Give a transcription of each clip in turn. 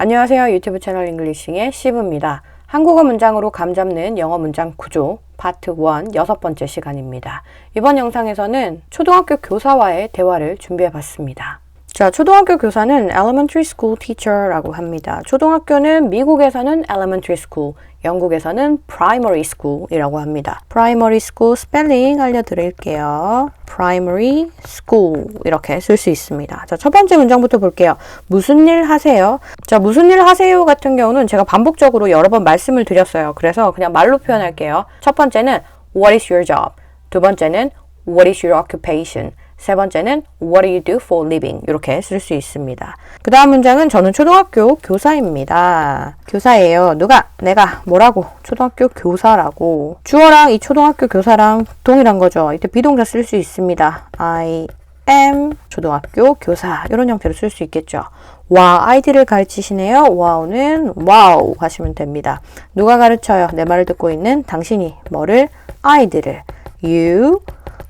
안녕하세요. 유튜브 채널 잉글리싱의 시브입니다. 한국어 문장으로 감 잡는 영어 문장 구조 파트 1 6번째 시간입니다. 이번 영상에서는 초등학교 교사와의 대화를 준비해 봤습니다. 자, 초등학교 교사는 elementary school teacher라고 합니다. 초등학교는 미국에서는 elementary school, 영국에서는 primary school이라고 합니다. primary school 스펠링 알려드릴게요. primary school 이렇게 쓸 수 있습니다. 자, 첫 번째 문장부터 볼게요. 무슨 일 하세요? 자, 무슨 일 하세요 같은 경우는 제가 반복적으로 여러 번 말씀을 드렸어요. 그래서 그냥 말로 표현할게요. 첫 번째는 What is your job? 두 번째는 What is your occupation? 세 번째는 What do you do for living? 이렇게 쓸 수 있습니다. 그 다음 문장은 저는 초등학교 교사입니다. 교사예요. 누가? 내가. 뭐라고? 초등학교 교사라고. 주어랑 이 초등학교 교사랑 동일한 거죠. 이때 비동사 쓸 수 있습니다. I am 초등학교 교사. 이런 형태로 쓸 수 있겠죠. 와, 아이들을 가르치시네요. 와우는 와우 하시면 됩니다. 누가 가르쳐요? 내 말을 듣고 있는 당신이. 뭐를? 아이들을. You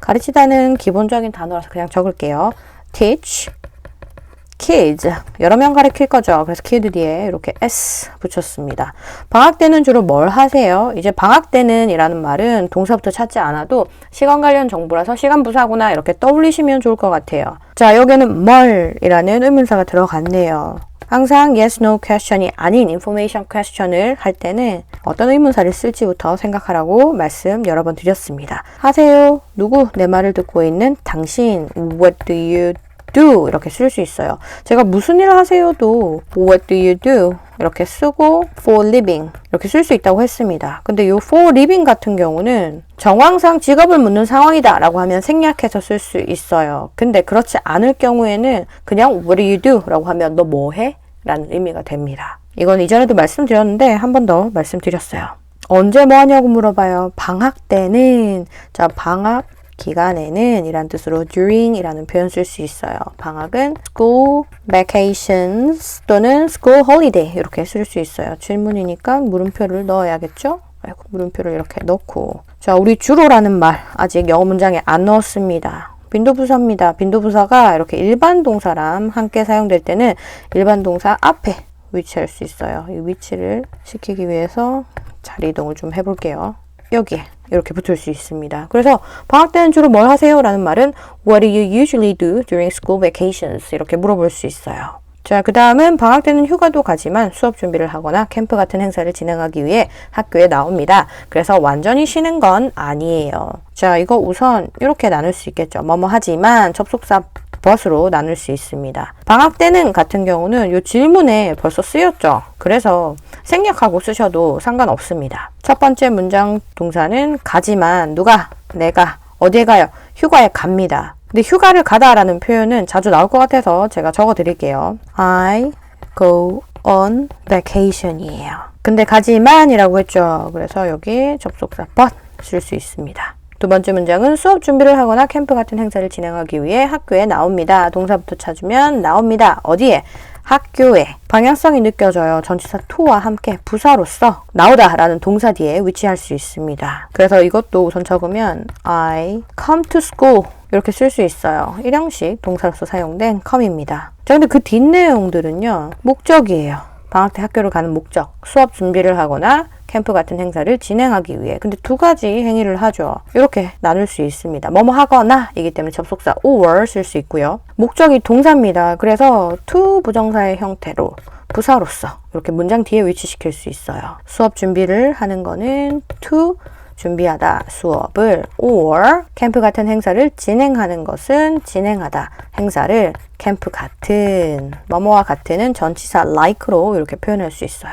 가르치다는 기본적인 단어라서 그냥 적을게요. teach kids. 여러 명 가르칠 거죠. 그래서 kid 뒤에 이렇게 s 붙였습니다. 방학 때는 주로 뭘 하세요? 이제 방학 때는 이라는 말은 동사부터 찾지 않아도 시간 관련 정보라서 시간 부사구나 이렇게 떠올리시면 좋을 것 같아요. 자, 여기는 뭘이라는 의문사가 들어갔네요. 항상 yes, no question이 아닌 information question을 할 때는 어떤 의문사를 쓸지부터 생각하라고 말씀 여러 번 드렸습니다. 하세요. 누구? 내 말을 듣고 있는 당신. What do you do? 이렇게 쓸 수 있어요. 제가 무슨 일 하세요도 What do you do? 이렇게 쓰고 for living 이렇게 쓸 수 있다고 했습니다. 근데 이 for living 같은 경우는 정황상 직업을 묻는 상황이다 라고 하면 생략해서 쓸 수 있어요. 근데 그렇지 않을 경우에는 그냥 What do you do? 라고 하면 너 뭐 해? 라는 의미가 됩니다. 이건 이전에도 말씀드렸는데 한 번 더 말씀드렸어요. 언제 뭐 하냐고 물어봐요. 방학 때는 자 방학 기간에는 이란 뜻으로 during 이라는 표현 쓸 수 있어요. 방학은 school vacations 또는 school holiday 이렇게 쓸 수 있어요. 질문이니까 물음표를 넣어야겠죠? 물음표를 이렇게 넣고 자 우리 주로라는 말 아직 영어 문장에 안 넣었습니다. 빈도부사입니다. 빈도부사가 이렇게 일반 동사랑 함께 사용될 때는 일반 동사 앞에 위치할 수 있어요. 이 위치를 시키기 위해서 자리 이동을 좀 해볼게요. 여기에 이렇게 붙을 수 있습니다. 그래서 방학 때는 주로 뭘 하세요? 라는 말은 What do you usually do during school vacations? 이렇게 물어볼 수 있어요. 자, 그 다음은 방학 때는 휴가도 가지만 수업 준비를 하거나 캠프 같은 행사를 진행하기 위해 학교에 나옵니다. 그래서 완전히 쉬는 건 아니에요. 자, 이거 우선 이렇게 나눌 수 있겠죠. 뭐뭐 하지만 접속사 but으로 나눌 수 있습니다. 방학 때는 같은 경우는 이 질문에 벌써 쓰였죠. 그래서 생략하고 쓰셔도 상관없습니다. 첫 번째 문장 동사는 가지만 누가? 내가. 어디에 가요? 휴가에 갑니다. 근데 휴가를 가다라는 표현은 자주 나올 것 같아서 제가 적어 드릴게요. I go on vacation이에요. 근데 가지만이라고 했죠. 그래서 여기 접속사 but 쓸 수 있습니다. 두 번째 문장은 수업 준비를 하거나 캠프 같은 행사를 진행하기 위해 학교에 나옵니다. 동사부터 찾으면 나옵니다. 어디에? 학교에. 방향성이 느껴져요. 전치사 to와 함께 부사로서 나오다 라는 동사 뒤에 위치할 수 있습니다. 그래서 이것도 우선 적으면 I come to school 이렇게 쓸 수 있어요. 일형식 동사로서 사용된 come입니다. 자, 근데 그 뒷내용들은요. 목적이에요. 방학 때 학교를 가는 목적. 수업 준비를 하거나 캠프 같은 행사를 진행하기 위해. 근데 두 가지 행위를 하죠. 이렇게 나눌 수 있습니다. 뭐뭐 하거나 이기 때문에 접속사 or 쓸 수 있고요. 목적이 동사입니다. 그래서 to 부정사의 형태로 부사로서 이렇게 문장 뒤에 위치시킬 수 있어요. 수업 준비를 하는 거는 to 준비하다 수업을 or 캠프 같은 행사를 진행하는 것은 진행하다 행사를 캠프 같은 뭐뭐와 같은은 전치사 like로 이렇게 표현할 수 있어요.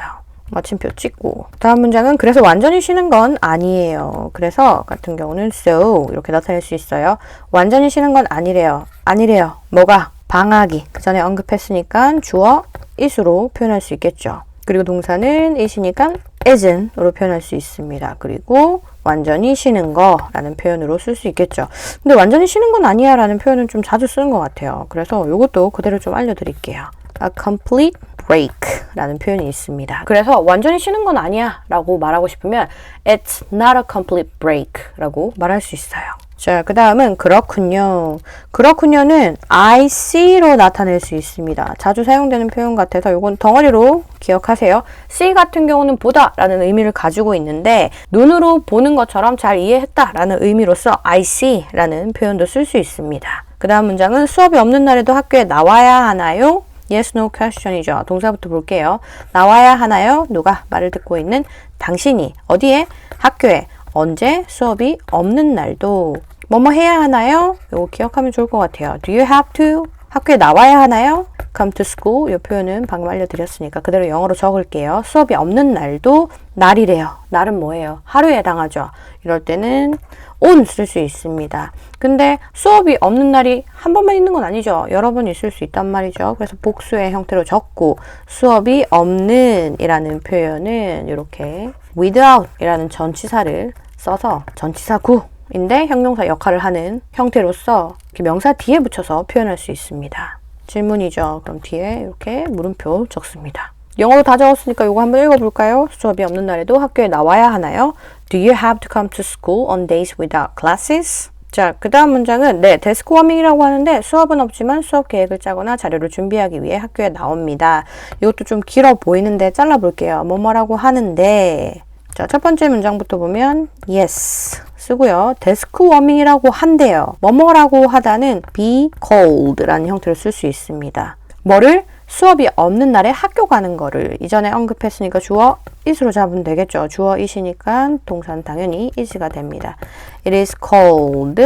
마침표 찍고 다음 문장은 그래서 완전히 쉬는 건 아니에요. 그래서 같은 경우는 so 이렇게 나타낼 수 있어요. 완전히 쉬는 건 아니래요. 아니래요. 뭐가? 방학이. 그 전에 언급했으니까 주어 is로 표현할 수 있겠죠. 그리고 동사는 is이니까 isn'으로 표현할 수 있습니다. 그리고 완전히 쉬는 거 라는 표현으로 쓸 수 있겠죠. 근데 완전히 쉬는 건 아니야 라는 표현은 좀 자주 쓰는 것 같아요. 그래서 이것도 그대로 좀 알려드릴게요. A complete break 라는 표현이 있습니다. 그래서 완전히 쉬는 건 아니야 라고 말하고 싶으면 It's not a complete break 라고 말할 수 있어요. 자, 그 다음은 그렇군요. 그렇군요는 I see로 나타낼 수 있습니다. 자주 사용되는 표현 같아서 이건 덩어리로 기억하세요. see 같은 경우는 보다 라는 의미를 가지고 있는데 눈으로 보는 것처럼 잘 이해했다 라는 의미로서 I see 라는 표현도 쓸 수 있습니다. 그 다음 문장은 수업이 없는 날에도 학교에 나와야 하나요? Yes, no question이죠. 동사부터 볼게요. 나와야 하나요? 누가 말을 듣고 있는 당신이 어디에? 학교에. 언제? 수업이 없는 날도. 뭐뭐 해야 하나요? 이거 기억하면 좋을 것 같아요. Do you have to? 학교에 나와야 하나요? Come to school. 이 표현은 방금 알려드렸으니까 그대로 영어로 적을게요. 수업이 없는 날도 날이래요. 날은 뭐예요? 하루에 해당하죠. 이럴 때는 on 쓸 수 있습니다. 근데 수업이 없는 날이 한 번만 있는 건 아니죠. 여러 번 있을 수 있단 말이죠. 그래서 복수의 형태로 적고 수업이 없는 이라는 표현은 이렇게 without 이라는 전치사를 써서 전치사 구인데 형용사 역할을 하는 형태로서 이렇게 명사 뒤에 붙여서 표현할 수 있습니다. 질문이죠. 그럼 뒤에 이렇게 물음표 적습니다. 영어로 다 적었으니까 이거 한번 읽어볼까요? 수업이 없는 날에도 학교에 나와야 하나요? Do you have to come to school on days without classes? 자, 그 다음 문장은 네, 데스크 워밍이라고 하는데 수업은 없지만 수업 계획을 짜거나 자료를 준비하기 위해 학교에 나옵니다. 이것도 좀 길어 보이는데 잘라볼게요. 뭐뭐라고 하는데 자, 첫 번째 문장부터 보면 yes 쓰고요. 데스크 워밍이라고 한대요. 뭐뭐라고 하다는 be cold라는 형태로 쓸 수 있습니다. 뭐를? 수업이 없는 날에 학교 가는 거를 이전에 언급했으니까 주어 is로 잡으면 되겠죠. 주어 is이니까 동사는 당연히 is가 됩니다. It is cold.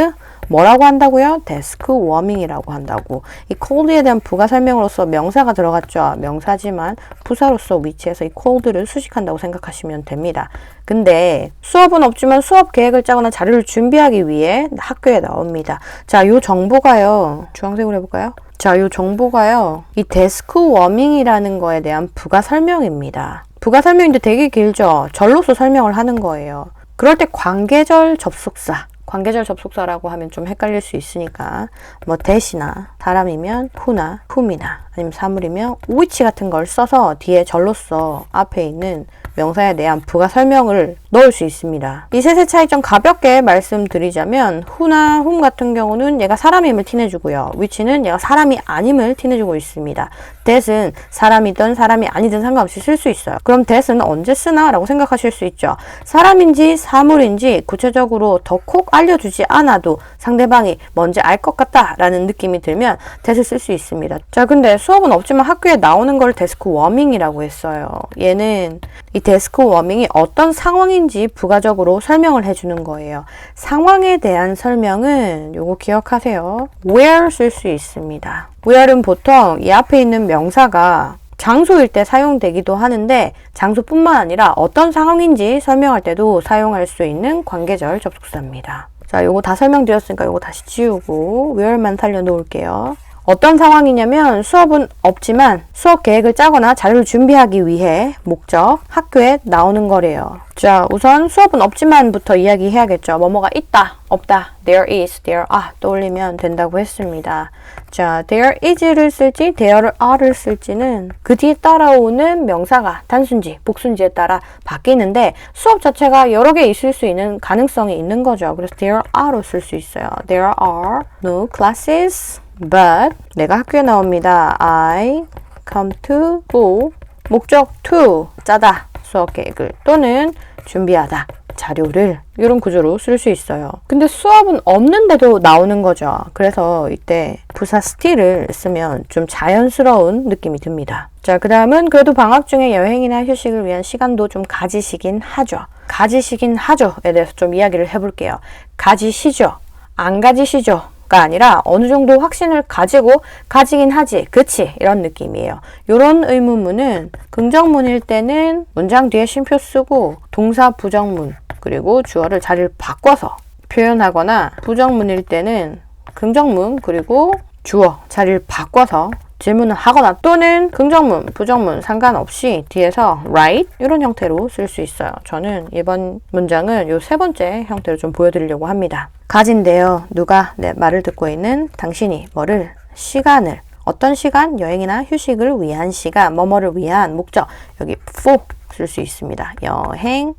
뭐라고 한다고요? 데스크 워밍이라고 한다고. 이 cold에 대한 부가 설명으로서 명사가 들어갔죠. 명사지만 부사로서 위치해서 이 cold를 수식한다고 생각하시면 됩니다. 근데 수업은 없지만 수업 계획을 짜거나 자료를 준비하기 위해 학교에 나옵니다. 자, 요 정보가요. 주황색으로 해볼까요? 자, 요 정보가요. 이 데스크 워밍이라는 거에 대한 부가 설명입니다. 부가 설명인데 되게 길죠? 절로서 설명을 하는 거예요. 그럴 때 관계절 접속사. 관계절 접속사라고 하면 좀 헷갈릴 수 있으니까 뭐 that이나 사람이면 who나 whom이나 아니면 사물이면 which 같은 걸 써서 뒤에 절로써 앞에 있는 명사에 대한 부가 설명을 넣을 수 있습니다. 이 셋의 차이점 가볍게 말씀드리자면 who나 whom 같은 경우는 얘가 사람임을 티내주고요. which는 얘가 사람이 아님을 티내주고 있습니다. that은 사람이든 사람이 아니든 상관없이 쓸 수 있어요. 그럼 that은 언제 쓰나? 라고 생각하실 수 있죠. 사람인지 사물인지 구체적으로 더 콕 알려주지 않아도 상대방이 뭔지 알 것 같다 라는 느낌이 들면 that을 쓸 수 있습니다. 자, 근데 수업은 없지만 학교에 나오는 걸 데스크 워밍이라고 했어요. 얘는 이 데스크 워밍이 어떤 상황인지 부가적으로 설명을 해주는 거예요. 상황에 대한 설명은 요거 기억하세요. where 쓸 수 있습니다. where는 보통 이 앞에 있는 명사가 장소일 때 사용되기도 하는데 장소뿐만 아니라 어떤 상황인지 설명할 때도 사용할 수 있는 관계절 접속사입니다. 자, 요거 다 설명드렸으니까 요거 다시 지우고 where만 살려놓을게요. 어떤 상황이냐면 수업은 없지만 수업 계획을 짜거나 자료를 준비하기 위해 목적, 학교에 나오는 거래요. 자, 우선 수업은 없지만부터 이야기해야겠죠. 뭐뭐가 있다, 없다, there is, there are 떠올리면 된다고 했습니다. 자, there is를 쓸지 there are를 쓸지는 그 뒤에 따라오는 명사가 단순지, 복순지에 따라 바뀌는데 수업 자체가 여러 개 있을 수 있는 가능성이 있는 거죠. 그래서 there are로 쓸 수 있어요. There are no classes. But 내가 학교에 나옵니다. I come to school. 목적 to 짜다 수업 계획을 또는 준비하다 자료를 이런 구조로 쓸 수 있어요. 근데 수업은 없는데도 나오는 거죠. 그래서 이때 부사 still을 쓰면 좀 자연스러운 느낌이 듭니다. 자, 그 다음은 그래도 방학 중에 여행이나 휴식을 위한 시간도 좀 가지시긴 하죠. 가지시긴 하죠에 대해서 좀 이야기를 해볼게요. 가지시죠. 안 가지시죠. 가 아니라 어느 정도 확신을 가지고 가지긴 하지 그치 이런 느낌이에요. 이런 의문문은 긍정문일 때는 문장 뒤에 쉼표 쓰고 동사 부정문 그리고 주어를 자리를 바꿔서 표현하거나 부정문일 때는 긍정문 그리고 주어 자리를 바꿔서 질문을 하거나 또는 긍정문, 부정문 상관없이 뒤에서 right 이런 형태로 쓸 수 있어요. 저는 이번 문장은 이 세 번째 형태로 좀 보여드리려고 합니다. 가진대요. 누가 내 말을 듣고 있는 당신이 뭐를 시간을 어떤 시간? 여행이나 휴식을 위한 시간, 뭐뭐를 위한 목적 여기 for 쓸 수 있습니다. 여행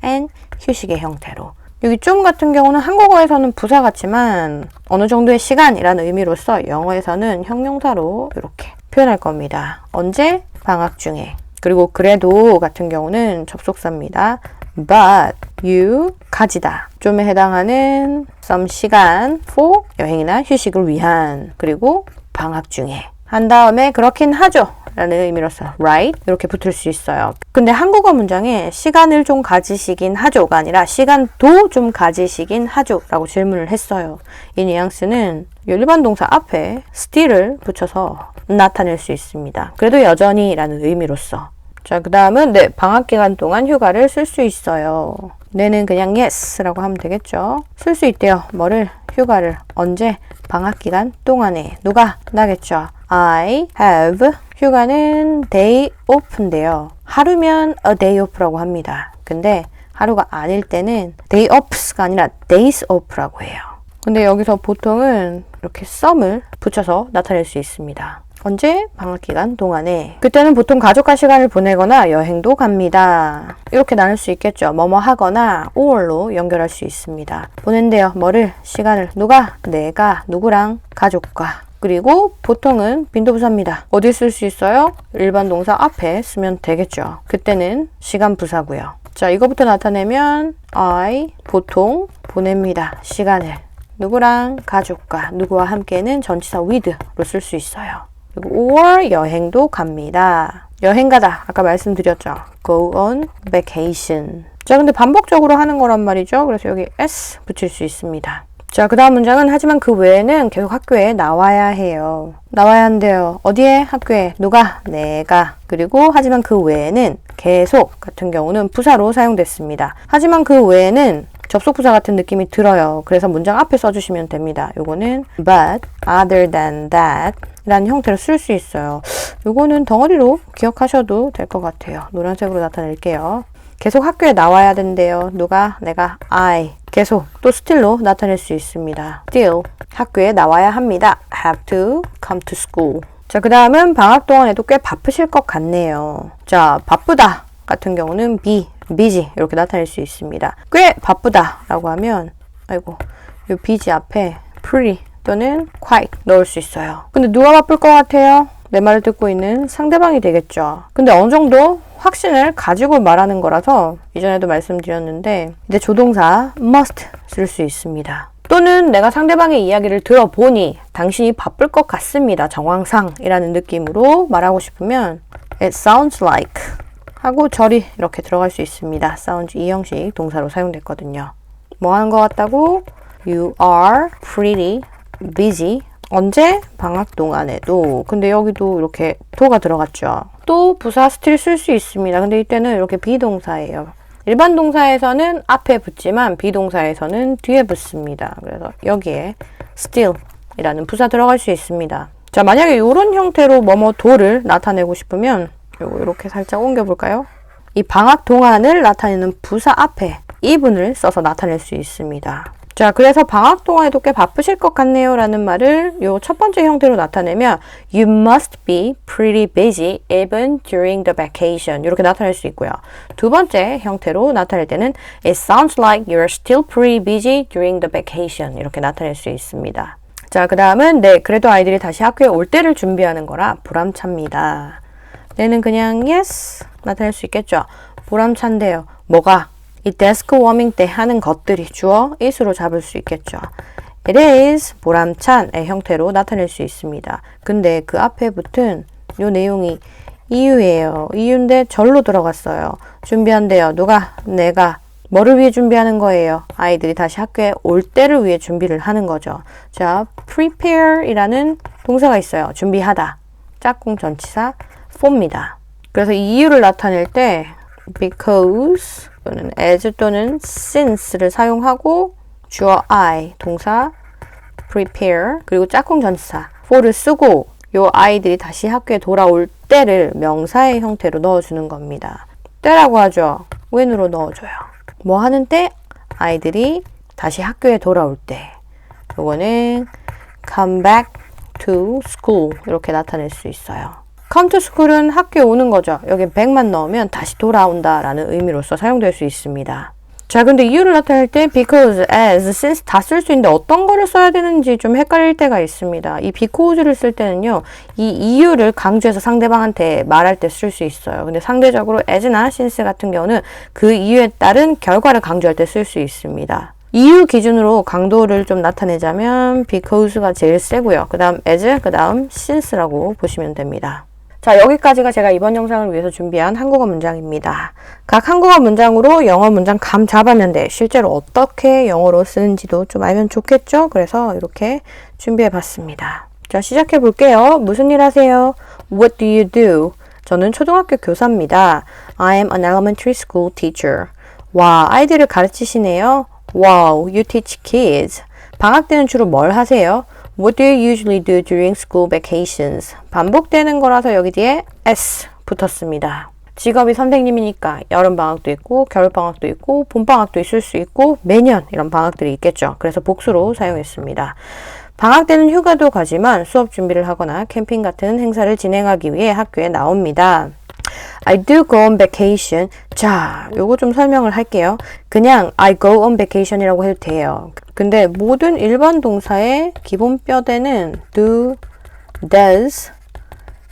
and 휴식의 형태로 여기 좀 같은 경우는 한국어에서는 부사 같지만 어느 정도의 시간이라는 의미로서 영어에서는 형용사로 이렇게 표현할 겁니다. 언제? 방학 중에. 그리고 그래도 같은 경우는 접속사입니다. But you 가지다. 좀에 해당하는 some 시간 for 여행이나 휴식을 위한 그리고 방학 중에 한 다음에 그렇긴 하죠 라는 의미로서 right 이렇게 붙을 수 있어요. 근데 한국어 문장에 시간을 좀 가지시긴 하죠가 아니라 시간도 좀 가지시긴 하죠 라고 질문을 했어요. 이 뉘앙스는 일반 동사 앞에 still을 붙여서 나타낼 수 있습니다. 그래도 여전히 라는 의미로서. 자, 그 다음은 네, 방학 기간 동안 휴가를 쓸 수 있어요. 네는 그냥 yes 라고 하면 되겠죠. 쓸 수 있대요. 뭐를? 휴가를. 언제? 방학 기간 동안에. 누가? 나겠죠. I have 휴가는 day off인데요. 하루면 a day off라고 합니다. 근데 하루가 아닐 때는 day offs가 아니라 days off라고 해요. 근데 여기서 보통은 이렇게 some을 붙여서 나타낼 수 있습니다. 언제? 방학기간 동안에. 그때는 보통 가족과 시간을 보내거나 여행도 갑니다. 이렇게 나눌 수 있겠죠. 뭐뭐 하거나 or로 연결할 수 있습니다. 보낸대요. 뭐를? 시간을. 누가? 내가. 누구랑? 가족과. 그리고 보통은 빈도부사입니다. 어디 쓸 수 있어요? 일반 동사 앞에 쓰면 되겠죠. 그때는 시간 부사고요. 자, 이거부터 나타내면 I 보통 보냅니다. 시간을. 누구랑? 가족과. 누구와 함께는 전치사 with로 쓸 수 있어요. 그리고 or 여행도 갑니다. 여행 가다. 아까 말씀드렸죠. Go on vacation. 자, 근데 반복적으로 하는 거란 말이죠. 그래서 여기 s 붙일 수 있습니다. 자, 그 다음 문장은 하지만 그 외에는 계속 학교에 나와야 해요. 나와야 한대요. 어디에? 학교에. 누가? 내가. 그리고 하지만 그 외에는 계속 같은 경우는 부사로 사용됐습니다. 하지만 그 외에는 접속부사 같은 느낌이 들어요. 그래서 문장 앞에 써주시면 됩니다. 요거는 but, other than that 라는 형태로 쓸 수 있어요. 요거는 덩어리로 기억하셔도 될 것 같아요. 노란색으로 나타낼게요. 계속 학교에 나와야 된대요. 누가? 내가. I. 계속 또 still로 나타낼 수 있습니다. still. 학교에 나와야 합니다. have to come to school. 자, 그 다음은 방학 동안에도 꽤 바쁘실 것 같네요. 자, 바쁘다 같은 경우는 be, busy 이렇게 나타낼 수 있습니다. 꽤 바쁘다 라고 하면 아이고 이 busy 앞에 pretty 또는 quite 넣을 수 있어요. 근데 누가 바쁠 것 같아요? 내 말을 듣고 있는 상대방이 되겠죠. 근데 어느 정도 확신을 가지고 말하는 거라서 이전에도 말씀드렸는데 이제 조동사 must 쓸 수 있습니다. 또는 내가 상대방의 이야기를 들어보니 당신이 바쁠 것 같습니다. 정황상 이라는 느낌으로 말하고 싶으면 it sounds like 하고 절이 이렇게 들어갈 수 있습니다. sounds 이 형식 동사로 사용됐거든요. 뭐 하는 것 같다고? You are pretty busy. 언제? 방학 동안에도. 근데 여기도 이렇게 도가 들어갔죠. 또 부사 still 쓸 수 있습니다. 근데 이때는 이렇게 비동사예요. 일반 동사에서는 앞에 붙지만 비동사에서는 뒤에 붙습니다. 그래서 여기에 still 이라는 부사 들어갈 수 있습니다. 자, 만약에 이런 형태로 뭐뭐 도를 나타내고 싶으면 요거 이렇게 살짝 옮겨볼까요? 이 방학 동안을 나타내는 부사 앞에 even을 써서 나타낼 수 있습니다. 자, 그래서 방학 동안에도 꽤 바쁘실 것 같네요 라는 말을 요 첫 번째 형태로 나타내면 You must be pretty busy even during the vacation 이렇게 나타낼 수 있고요. 두 번째 형태로 나타낼 때는 It sounds like you're still pretty busy during the vacation 이렇게 나타낼 수 있습니다. 자, 그 다음은 네, 그래도 아이들이 다시 학교에 올 때를 준비하는 거라 보람찹니다. 네는 그냥 yes 나타낼 수 있겠죠. 보람찬데요. 뭐가? 이 데스크 워밍 때 하는 것들이 주어 it으로 잡을 수 있겠죠. It is 보람찬의 형태로 나타낼 수 있습니다. 근데 그 앞에 붙은 요 내용이 이유예요. 이유인데 절로 들어갔어요. 준비한대요. 누가? 내가. 뭐를 위해 준비하는 거예요? 아이들이 다시 학교에 올 때를 위해 준비를 하는 거죠. 자, prepare 이라는 동사가 있어요. 준비하다. 짝꿍 전치사 for입니다. 그래서 이 이유를 나타낼 때 because 또는 as 또는 since를 사용하고 주어 I, 동사 prepare, 그리고 짝꿍 전치사 for를 쓰고 요 아이들이 다시 학교에 돌아올 때를 명사의 형태로 넣어주는 겁니다. 때라고 하죠. when으로 넣어줘요. 뭐 하는 때? 아이들이 다시 학교에 돌아올 때. 요거는 come back to school 이렇게 나타낼 수 있어요. come to school은 학교에 오는 거죠. 여기 back만 넣으면 다시 돌아온다 라는 의미로서 사용될 수 있습니다. 자, 근데 이유를 나타낼 때 because, as, since 다 쓸 수 있는데 어떤 거를 써야 되는지 좀 헷갈릴 때가 있습니다. 이 because를 쓸 때는요, 이 이유를 강조해서 상대방한테 말할 때 쓸 수 있어요. 근데 상대적으로 as나 since 같은 경우는 그 이유에 따른 결과를 강조할 때 쓸 수 있습니다. 이유 기준으로 강도를 좀 나타내자면 because가 제일 세고요. 그 다음 as, 그 다음 since라고 보시면 됩니다. 자, 여기까지가 제가 이번 영상을 위해서 준비한 한국어 문장입니다. 각 한국어 문장으로 영어 문장 감 잡았는데 실제로 어떻게 영어로 쓰는지도 좀 알면 좋겠죠? 그래서 이렇게 준비해 봤습니다. 자, 시작해 볼게요. 무슨 일 하세요? What do you do? 저는 초등학교 교사입니다. I am an elementary school teacher. 와, 아이들을 가르치시네요. Wow, you teach kids. 방학 때는 주로 뭘 하세요? What do you usually do during school vacations? 반복되는 거라서 여기 뒤에 S 붙었습니다. 직업이 선생님이니까 여름방학도 있고 겨울방학도 있고 봄방학도 있을 수 있고 매년 이런 방학들이 있겠죠. 그래서 복수로 사용했습니다. 방학 때는 휴가도 가지만 수업 준비를 하거나 캠핑 같은 행사를 진행하기 위해 학교에 나옵니다. I do go on vacation. 자, 요거 좀 설명을 할게요. 그냥 I go on vacation이라고 해도 돼요. 근데 모든 일반 동사의 기본 뼈대는 do, does,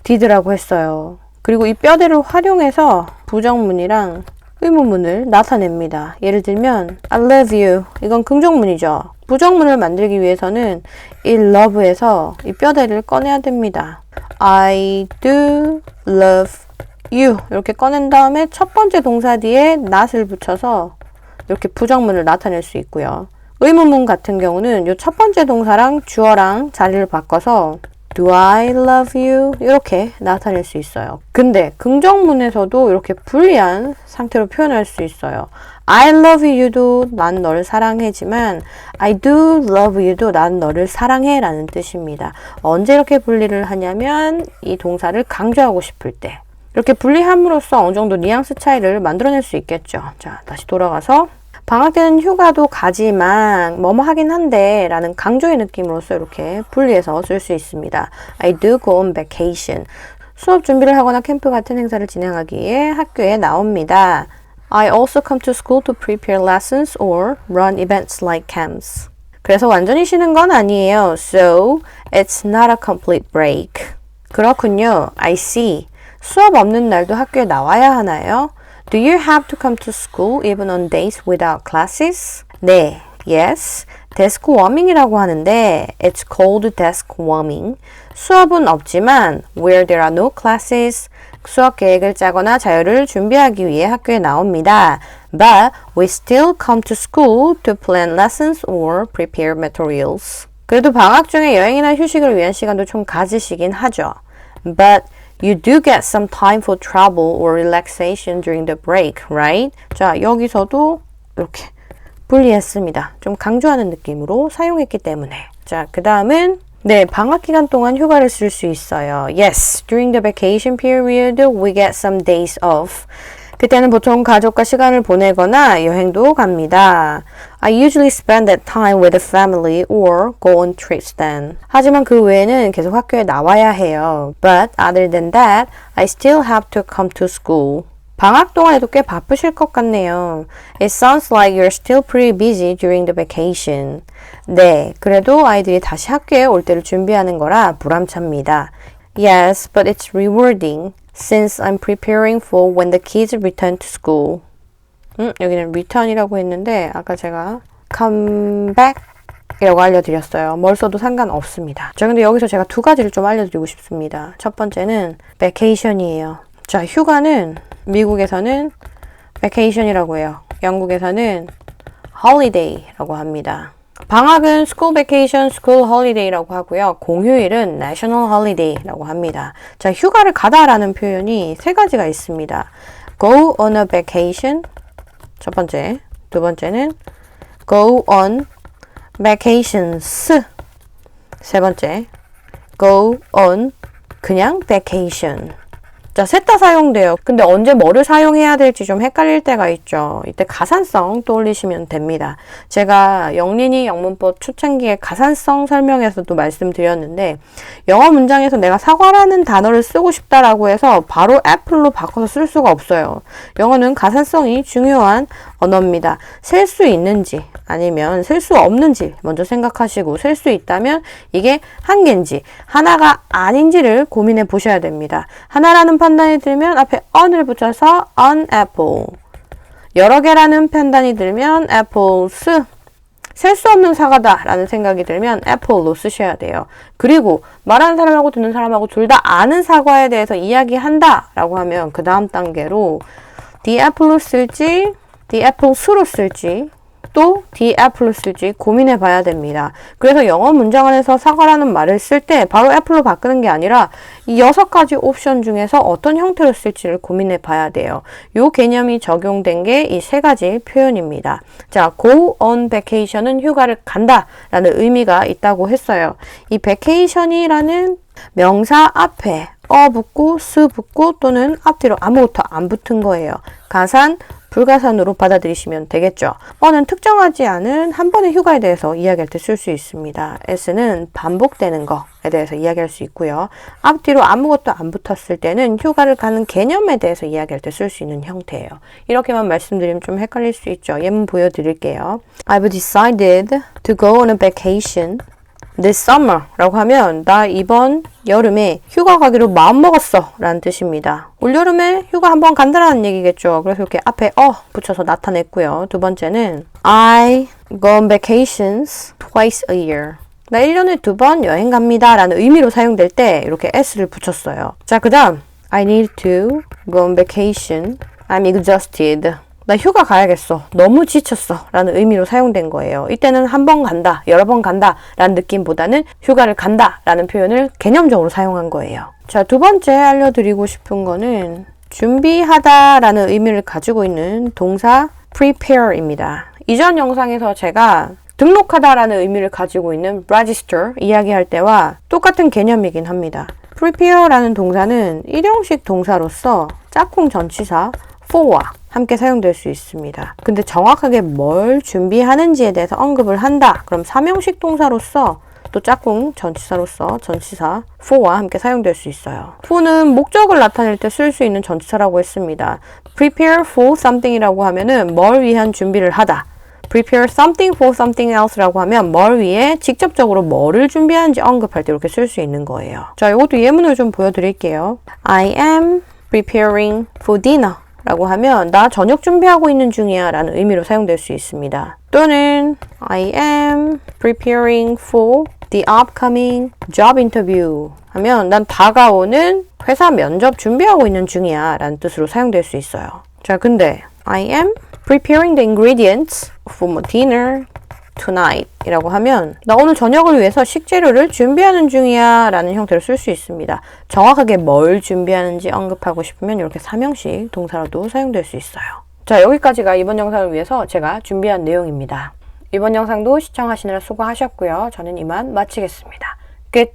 did라고 했어요. 그리고 이 뼈대를 활용해서 부정문이랑 의문문을 나타냅니다. 예를 들면 I love you. 이건 긍정문이죠. 부정문을 만들기 위해서는 이 love에서 이 뼈대를 꺼내야 됩니다. I do love you 이렇게 꺼낸 다음에 첫 번째 동사 뒤에 not을 붙여서 이렇게 부정문을 나타낼 수 있고요. 의문문 같은 경우는 이 첫 번째 동사랑 주어랑 자리를 바꿔서 Do I love you? 이렇게 나타낼 수 있어요. 근데 긍정문에서도 이렇게 불리한 상태로 표현할 수 있어요. I love you도 난 너를 사랑해지만 I do love you도 난 너를 사랑해 라는 뜻입니다. 언제 이렇게 분리를 하냐면 이 동사를 강조하고 싶을 때 이렇게 분리함으로써 어느 정도 뉘앙스 차이를 만들어낼 수 있겠죠. 자, 다시 돌아가서 방학 때는 휴가도 가지만 뭐뭐 하긴 한데 라는 강조의 느낌으로써 이렇게 분리해서 쓸 수 있습니다. I do go on vacation. 수업 준비를 하거나 캠프 같은 행사를 진행하기 위해 학교에 나옵니다. I also come to school to prepare lessons or run events like camps. 그래서 완전히 쉬는 건 아니에요. So, it's not a complete break. 그렇군요. I see. 수업 없는 날도 학교에 나와야 하나요? Do you have to come to school even on days without classes? 네, yes. 데스크 워밍이라고 하는데 it's called desk warming. 수업은 없지만 where there are no classes. 수업 계획을 짜거나 자료를 준비하기 위해 학교에 나옵니다. But we still come to school to plan lessons or prepare materials. 그래도 방학 중에 여행이나 휴식을 위한 시간도 좀 가지시긴 하죠. But you do get some time for travel or relaxation during the break, right? 자, 여기서도 이렇게 분리했습니다. 좀 강조하는 느낌으로 사용했기 때문에. 자, 그 다음은 네, 방학 기간 동안 휴가를 쓸 수 있어요. Yes, during the vacation period, we get some days off. 그때는 보통 가족과 시간을 보내거나 여행도 갑니다. I usually spend that time with the family or go on trips then. 하지만 그 외에는 계속 학교에 나와야 해요. But other than that, I still have to come to school. 방학 동안에도 꽤 바쁘실 것 같네요. It sounds like you're still pretty busy during the vacation. 네, 그래도 아이들이 다시 학교에 올 때를 준비하는 거라 보람찹니다. Yes, but it's rewarding. Since I'm preparing for when the kids return to school. 여기는 return이라고 했는데 아까 제가 come back 이라고 알려드렸어요. 뭘 써도 상관없습니다. 자, 근데 여기서 제가 두 가지를 좀 알려드리고 싶습니다. 첫 번째는 vacation이에요. 자, 휴가는 미국에서는 vacation이라고 해요. 영국에서는 holiday라고 합니다. 방학은 school vacation, school holiday라고 하고요. 공휴일은 national holiday라고 합니다. 자, 휴가를 가다라는 표현이 세 가지가 있습니다. go on a vacation, 첫 번째. 두 번째는 go on vacations. 세 번째, go on 그냥 vacation. 자, 자, 셋 다 사용돼요. 근데 언제 뭐를 사용해야 될지 좀 헷갈릴 때가 있죠. 이때 가산성 떠올리시면 됩니다. 제가 영린이 영문법 초창기에 가산성 설명에서도 말씀드렸는데 영어 문장에서 내가 사과라는 단어를 쓰고 싶다라고 해서 바로 apple로 바꿔서 쓸 수가 없어요. 영어는 가산성이 중요한 언어입니다. 셀 수 있는지 아니면 셀 수 없는지 먼저 생각하시고 셀 수 있다면 이게 한 개인지 하나가 아닌지를 고민해 보셔야 됩니다. 하나라는 판단이 들면 앞에 on을 붙여서 an apple. 여러 개라는 판단이 들면 apples. 셀 수 없는 사과다 라는 생각이 들면 apple로 쓰셔야 돼요. 그리고 말하는 사람하고 듣는 사람하고 둘 다 아는 사과에 대해서 이야기한다 라고 하면 그 다음 단계로 the apple로 쓸지 the apples로 쓸지 또 the apple로 쓸지 고민해 봐야 됩니다. 그래서 영어 문장 안에서 사과라는 말을 쓸 때 바로 apple로 바꾸는 게 아니라 이 6가지 옵션 중에서 어떤 형태로 쓸지를 고민해 봐야 돼요. 요 개념이 적용된 게 이 3가지 표현입니다. 자, go on vacation은 휴가를 간다 라는 의미가 있다고 했어요. 이 vacation이라는 명사 앞에 붙고 스 붙고 또는 앞뒤로 아무것도 안 붙은 거예요. 가산, 불가산으로 받아들이시면 되겠죠. 어는 특정하지 않은 한 번의 휴가에 대해서 이야기할 때 쓸 수 있습니다. s는 반복되는 거에 대해서 이야기할 수 있고요. 앞뒤로 아무것도 안 붙었을 때는 휴가를 가는 개념에 대해서 이야기할 때 쓸 수 있는 형태예요. 이렇게만 말씀드리면 좀 헷갈릴 수 있죠. 예문 보여드릴게요. I've decided to go on a vacation this summer 라고 하면 나 이번 여름에 휴가 가기로 마음먹었어 라는 뜻입니다. 올여름에 휴가 한번 간다라는 얘기겠죠. 그래서 이렇게 앞에 붙여서 나타냈고요. 두 번째는 I go on vacations twice a year. 나 1년에 2번 여행 갑니다 라는 의미로 사용될 때 이렇게 s를 붙였어요. 자, 그 다음 I need to go on vacation. I'm exhausted. 나 휴가 가야겠어. 너무 지쳤어. 라는 의미로 사용된 거예요. 이때는 한 번 간다, 여러 번 간다 라는 느낌보다는 휴가를 간다 라는 표현을 개념적으로 사용한 거예요. 자, 두 번째 알려드리고 싶은 거는 준비하다 라는 의미를 가지고 있는 동사 prepare입니다. 이전 영상에서 제가 등록하다 라는 의미를 가지고 있는 register 이야기할 때와 똑같은 개념이긴 합니다. prepare 라는 동사는 일형식 동사로서 짝꿍 전치사 for와 함께 사용될 수 있습니다. 근데 정확하게 뭘 준비하는지에 대해서 언급을 한다. 그럼 삼형식 동사로서 또 짝꿍 전치사로서 전치사 for와 함께 사용될 수 있어요. for는 목적을 나타낼 때 쓸 수 있는 전치사라고 했습니다. prepare for something이라고 하면은 뭘 위한 준비를 하다. prepare something for something else라고 하면 뭘 위해 직접적으로 뭐를 준비하는지 언급할 때 이렇게 쓸 수 있는 거예요. 자, 이것도 예문을 좀 보여드릴게요. I am preparing for dinner. 라고 하면 나 저녁 준비하고 있는 중이야 라는 의미로 사용될 수 있습니다. 또는 I am preparing for the upcoming job interview 하면 난 다가오는 회사 면접 준비하고 있는 중이야 라는 뜻으로 사용될 수 있어요. 자, 근데 I am preparing the ingredients for my dinner tonight 이라고 하면 나 오늘 저녁을 위해서 식재료를 준비하는 중이야 라는 형태로 쓸 수 있습니다. 정확하게 뭘 준비하는지 언급하고 싶으면 이렇게 삼형식 동사로도 사용될 수 있어요. 자, 여기까지가 이번 영상을 위해서 제가 준비한 내용입니다. 이번 영상도 시청하시느라 수고하셨고요. 저는 이만 마치겠습니다. 끝!